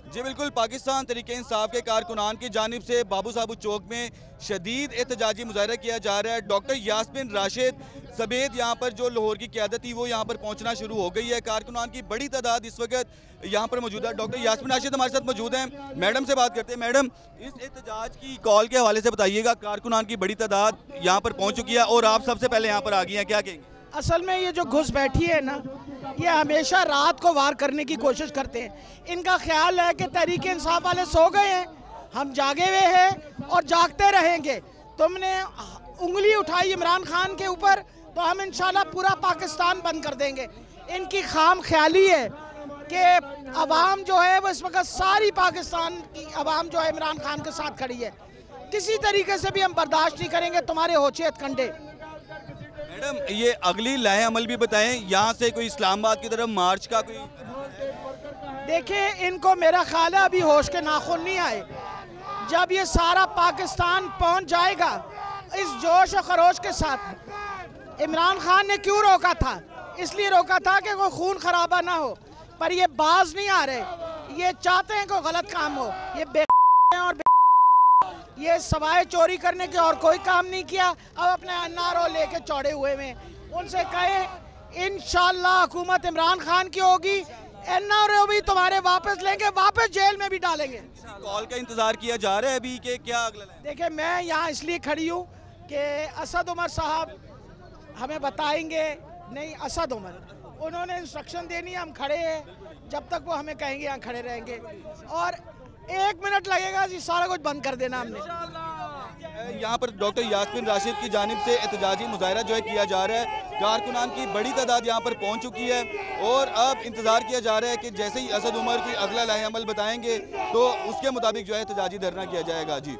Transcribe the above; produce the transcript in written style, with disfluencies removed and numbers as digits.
जी बिल्कुल, पाकिस्तान तहरीक इंसाफ के कारकुनान की जानिब से बाबू साहब चौक में शदीद एहतजाजी मुजाहरा किया जा रहा है। डॉक्टर यास्मिन राशिद समेत यहाँ पर जो लाहौर की क़यादत थी वो यहाँ पर पहुँचना शुरू हो गई है। कारकुनान की बड़ी तादाद इस वक्त यहाँ पर मौजूद है। डॉक्टर यास्मिन राशिद हमारे साथ मौजूद हैं। मैडम से बात करते हैं। मैडम, इस एहतजाज की कॉल के हवाले से बताइएगा। कारकुनान की बड़ी तादाद यहाँ पर पहुँच चुकी है और आप सबसे पहले यहाँ पर आ गई हैं, क्या कहेंगे? असल में ये जो घुस बैठी है ना, ये हमेशा रात को वार करने की कोशिश करते हैं। इनका ख्याल है कि तहरीक इंसाफ वाले सो गए हैं, हम जागे हुए हैं और जागते रहेंगे। तुमने उंगली उठाई इमरान खान के ऊपर तो हम इंशाल्लाह पूरा पाकिस्तान बंद कर देंगे। इनकी खाम ख्याली है कि अवाम जो है वो इस वक्त सारी पाकिस्तान की अवाम जो है इमरान खान के साथ खड़ी है। किसी तरीके से भी हम बर्दाश्त नहीं करेंगे तुम्हारे होचे हथकंडे। मैडम, ये अगली लाहे अमल भी बताएं। यहाँ से कोई इस्लामाबाद की तरफ मार्च का कोई? देखिए, इनको मेरा ख्याल है अभी होश के नाखून नहीं आए। जब ये सारा पाकिस्तान पहुंच जाएगा इस जोश और खरोश के साथ। इमरान खान ने क्यों रोका था? इसलिए रोका था कि कोई खून खराबा ना हो, पर ये बाज नहीं आ रहे। ये चाहते हैं कोई गलत काम हो। ये और ये सवाए चोरी करने के और कोई काम नहीं किया। अब अपने एनआरओ लेके चौड़े हुए में उनसे कहे इंशाल्लाह हुकूमत इमरान खान की होगी, एनआरओ भी तुम्हारे वापस लेंगे, वापस जेल में भी डालेंगे। कॉल का इंतजार किया जा रहा है अभी कि क्या अगला? देखिए, मैं यहाँ इसलिए खड़ी हूँ कि असद उमर साहब हमें बताएंगे। नहीं, असद उमर उन्होंने इंस्ट्रक्शन देनी है, हम खड़े हैं। जब तक वो हमें कहेंगे यहाँ खड़े रहेंगे और 1 मिनट लगेगा जी सारा कुछ बंद कर देना हमने। यहाँ पर डॉक्टर यास्मिन राशिद की जानिब से एहतजाजी मुजाहरा जो है किया जा रहा है। कारकुनान की बड़ी तादाद यहाँ पर पहुँच चुकी है और अब इंतजार किया जा रहा है कि जैसे ही असद उमर की अगला लाहे अमल बताएंगे तो उसके मुताबिक जो है एहतजाजी धरना किया जाएगा। जी।